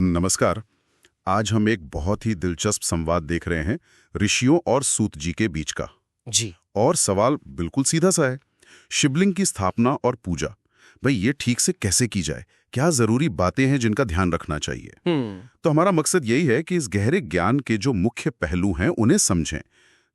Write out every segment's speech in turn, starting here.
नमस्कार। आज हम एक बहुत ही दिलचस्प संवाद देख रहे हैं ऋषियों और सूत जी के बीच का। जी। और सवाल बिल्कुल सीधा सा है, शिवलिंग की स्थापना और पूजा, भाई ये ठीक से कैसे की जाए? क्या जरूरी बातें हैं जिनका ध्यान रखना चाहिए? तो हमारा मकसद यही है कि इस गहरे ज्ञान के जो मुख्य पहलू हैं उन्हें समझें,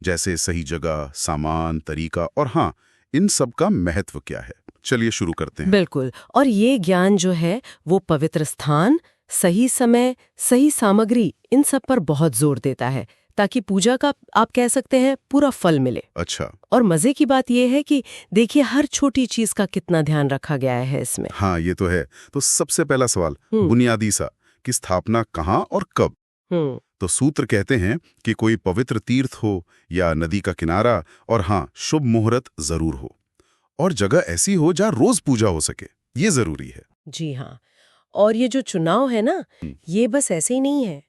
जैसे सही जगह, सामान, तरीका और हाँ, इन सब का महत्व क्या है। चलिए शुरू करते हैं। बिल्कुल। और ये ज्ञान जो है वो पवित्र स्थान, सही समय, सही सामग्री, इन सब पर बहुत जोर देता है ताकि पूजा का आप कह सकते हैं पूरा फल मिले। अच्छा। और मजे की बात यह है कि देखिए हर छोटी चीज का कितना ध्यान रखा गया है इसमें। हाँ ये तो है। तो सबसे पहला सवाल बुनियादी सा, कि स्थापना कहाँ और कब? तो सूत्र कहते हैं कि कोई पवित्र तीर्थ हो या नदी का किनारा, और हाँ, शुभ मुहूर्त जरूर हो, और जगह ऐसी हो जहाँ रोज पूजा हो सके, ये जरूरी है। जी हाँ। और ये जो चुनाव है ना, ये बस ऐसे ही नहीं है।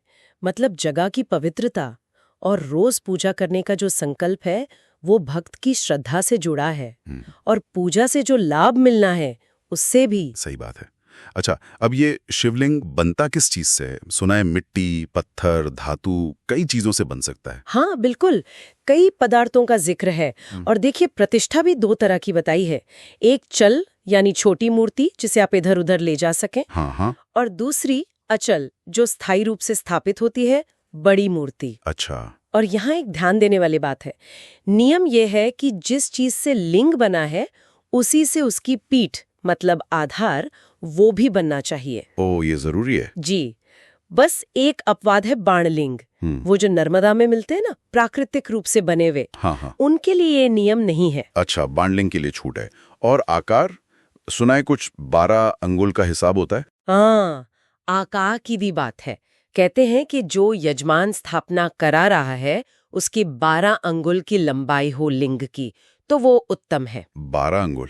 मतलब जगह की पवित्रता और रोज पूजा करने का जो संकल्प है वो भक्त की श्रद्धा से जुड़ा है, और पूजा से जो लाभ मिलना है उससे भी। सही बात है। अच्छा, अब ये शिवलिंग बनता किस चीज से है? सुना है मिट्टी, पत्थर, धातु, कई चीजों से बन सकता है। हाँ बिल्कुल, कई पदार्थों का जिक्र है। और देखिए प्रतिष्ठा भी दो तरह की बताई है। एक चल यानी छोटी मूर्ति जिसे आप इधर उधर ले जा सकें, हाँ। और दूसरी अचल जो स्थायी रूप से स्थापित होती है, बड़ी मूर्ति। अच्छा। और यहाँ एक ध्यान देने वाली बात है। नियम यह है कि जिस चीज से लिंग बना है उसी से उसकी पीठ मतलब आधार वो भी बनना चाहिए। ओ, ये जरूरी है। जी। बस एक अपवाद है बाणलिंग, वो जो नर्मदा में मिलते हैं ना, प्राकृतिक रूप से बने हुए। हाँ। उनके लिए ये नियम नहीं है। अच्छा, बाणलिंग के लिए छूट है। और आकार, सुना है कुछ 12 अंगुल का हिसाब होता है। हाँ, आकार की भी बात है। कहते हैं कि जो यजमान स्थापना करा रहा है उसकी 12 अंगुल की लंबाई हो लिंग की, तो वो उत्तम है। 12 अंगुल,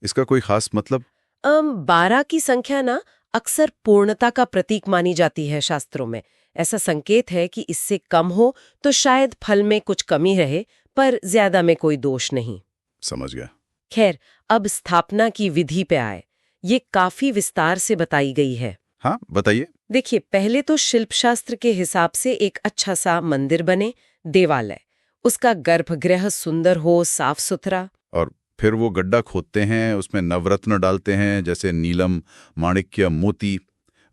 इसका कोई खास मतलब? 12 की संख्या ना अक्सर पूर्णता का प्रतीक मानी जाती है शास्त्रों में। ऐसा संकेत है कि इससे कम हो तो शायद फल में कुछ कमी रहे, पर ज्यादा में कोई दोष नहीं। समझ गया। खैर, अब स्थापना की विधि पे आए। ये काफी विस्तार से बताई गई है। हाँ बताइए। देखिए, पहले तो शिल्पशास्त्र के हिसाब से एक अच्छा सा मंदिर बने, देवालय, उसका गर्भगृह सुंदर हो, साफ सुथरा। और फिर वो गड्ढा खोदते हैं, उसमें नवरत्न डालते हैं, जैसे नीलम, माणिक्य, मोती,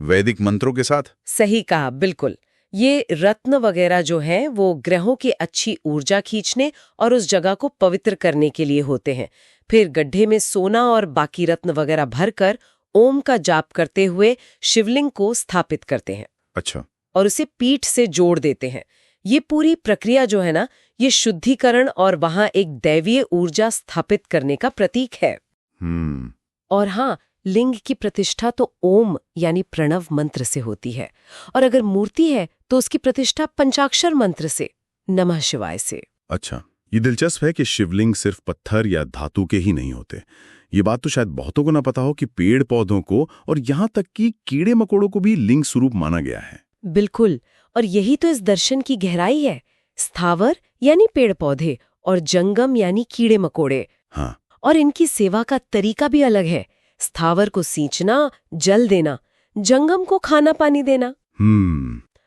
वैदिक मंत्रों के साथ। सही कहा, बिल्कुल। ये रत्न वगैरह जो हैं वो ग्रहों की अच्छी ऊर्जा खींचने और उस जगह को पवित्र करने के लिए होते हैं। फिर गड्ढे में सोना और बाकी रत्न वगैरह भरकर ओम का जाप करते हुए शिवलिंग को स्थापित करते हैं। अच्छा। और उसे पीठ से जोड़ देते हैं। ये पूरी प्रक्रिया जो है ना, ये शुद्धिकरण और वहां एक दैवीय ऊर्जा स्थापित करने का प्रतीक है। और हाँ, लिंग की प्रतिष्ठा तो ओम यानी प्रणव मंत्र से होती है, और अगर मूर्ति है तो उसकी प्रतिष्ठा पंचाक्षर मंत्र से, नमः शिवाय से। अच्छा, ये दिलचस्प है कि शिवलिंग सिर्फ पत्थर या धातु के ही नहीं होते। ये बात तो शायद बहुतों को ना पता हो कि पेड़ पौधों को और यहाँ तक कि कीड़े मकोड़ों को भी लिंग स्वरूप माना गया है। बिल्कुल, और यही तो इस दर्शन की गहराई है। स्थावर यानी पेड़ पौधे और जंगम यानी कीड़े मकोड़े। हाँ। और इनकी सेवा का तरीका भी अलग है। स्थावर को सींचना, जल देना, जंगम को खाना पानी देना।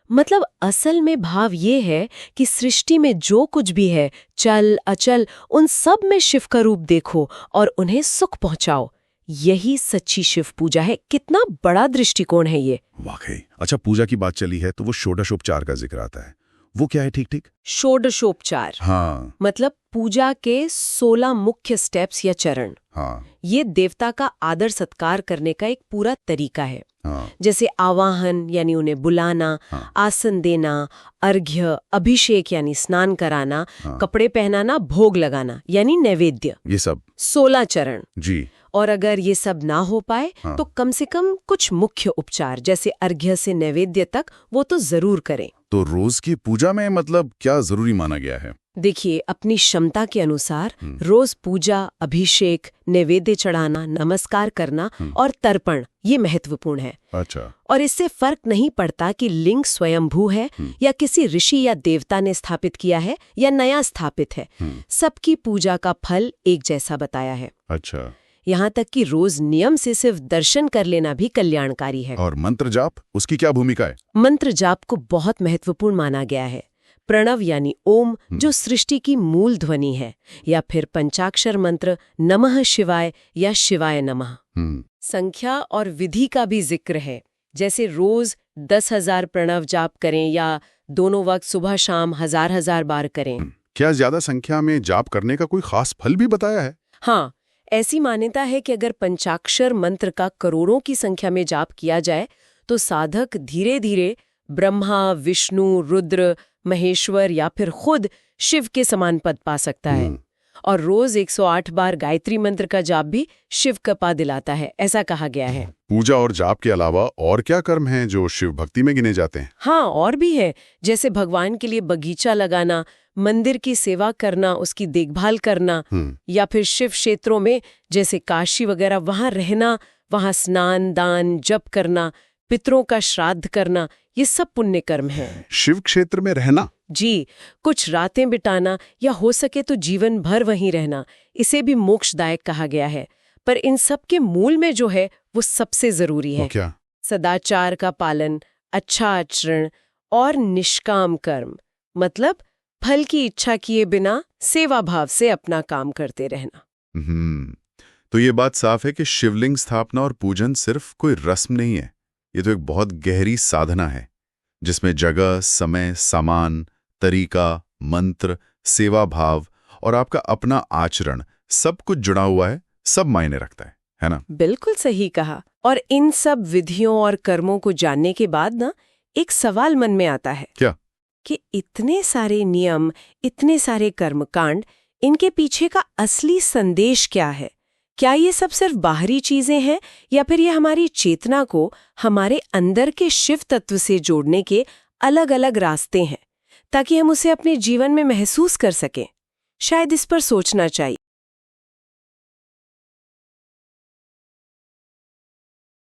मतलब असल में भाव ये है कि सृष्टि में जो कुछ भी है, चल अचल, उन सब में शिव का रूप देखो और उन्हें सुख पहुंचाओ। यही सच्ची शिव पूजा है। कितना बड़ा दृष्टिकोण है ये। वाकई। अच्छा, पूजा की बात चली है तो वो षोडशोपचार का जिक्र आता है, वो क्या है? ठीक। षोडशोपचार, हाँ। मतलब पूजा के 16 मुख्य स्टेप्स या चरण। हाँ। ये देवता का आदर सत्कार करने का एक पूरा तरीका है। हाँ। जैसे आवाहन यानी उन्हें बुलाना, हाँ। आसन देना, अर्घ्य, अभिषेक यानी स्नान कराना, हाँ। कपड़े पहनाना, भोग लगाना यानी नैवेद्य, ये सब 16 चरण। जी। और अगर ये सब ना हो पाए तो कम से कम कुछ मुख्य उपचार जैसे अर्घ्य से नैवेद्य तक वो तो जरूर करें। तो रोज की पूजा में मतलब क्या जरूरी माना गया है? देखिए, अपनी क्षमता के अनुसार रोज पूजा, अभिषेक, नैवेद्य चढ़ाना, नमस्कार करना और तर्पण, ये महत्वपूर्ण है। अच्छा। और इससे फर्क नहीं पड़ता कि लिंग स्वयंभू है या किसी ऋषि या देवता ने स्थापित किया है या नया स्थापित है। सबकी पूजा का फल एक जैसा बताया है। अच्छा। यहाँ तक कि रोज नियम से सिर्फ दर्शन कर लेना भी कल्याणकारी है। और मंत्र जाप, उसकी क्या भूमिका है? मंत्र जाप को बहुत महत्वपूर्ण माना गया है। प्रणव यानी ओम, जो सृष्टि की मूल ध्वनि है, या फिर पंचाक्षर मंत्र नमः शिवाय या शिवाय नमः। संख्या और विधि का भी जिक्र है, जैसे रोज 10,000 प्रणव जाप करें या दोनों वक्त सुबह शाम 1000 बार करें। क्या ज्यादा संख्या में जाप करने का कोई खास फल भी बताया है? हाँ, ऐसी मान्यता है कि अगर पंचाक्षर मंत्र का करोड़ों की संख्या में जाप किया जाए तो साधक धीरे धीरे ब्रह्मा, विष्णु, रुद्र, महेश्वर या फिर खुद शिव के समान पद पा सकता है। और रोज 108 बार गायत्री मंत्र का जाप भी शिव कृपा दिलाता है, ऐसा कहा गया है। पूजा और जाप के अलावा और क्या कर्म हैं जो शिव भक्ति में गिने जाते हैं? हाँ, और भी है, जैसे भगवान के लिए बगीचा लगाना, मंदिर की सेवा करना, उसकी देखभाल करना, या फिर शिव क्षेत्रों में जैसे काशी वगैरह वहां रहना, वहां स्नान, दान, जप करना, पितरों का श्राद्ध करना, ये सब पुण्य कर्म हैं। शिव क्षेत्र में रहना? जी, कुछ रातें बिताना या हो सके तो जीवन भर वहीं रहना, इसे भी मोक्षदायक कहा गया है। पर इन सब के मूल में जो है वो सबसे जरूरी है क्या? सदाचार का पालन, अच्छा आचरण और निष्काम कर्म, मतलब फल की इच्छा किए बिना सेवा भाव से अपना काम करते रहना। तो ये बात साफ है कि शिवलिंग स्थापना और पूजन सिर्फ कोई रस्म नहीं है, ये तो एक बहुत गहरी साधना है जिसमें जगह, समय, सामान, तरीका, मंत्र, सेवा भाव और आपका अपना आचरण सब कुछ जुड़ा हुआ है, सब मायने रखता है ना? बिल्कुल सही कहा। और इन सब विधियों और कर्मों को जानने के बाद ना एक सवाल मन में आता है। क्या? कि इतने सारे नियम, इतने सारे कर्मकांड, इनके पीछे का असली संदेश क्या है? क्या ये सब सिर्फ बाहरी चीजें हैं या फिर ये हमारी चेतना को हमारे अंदर के शिव तत्व से जोड़ने के अलग अलग रास्ते हैं, ताकि हम उसे अपने जीवन में महसूस कर सकें? शायद इस पर सोचना चाहिए।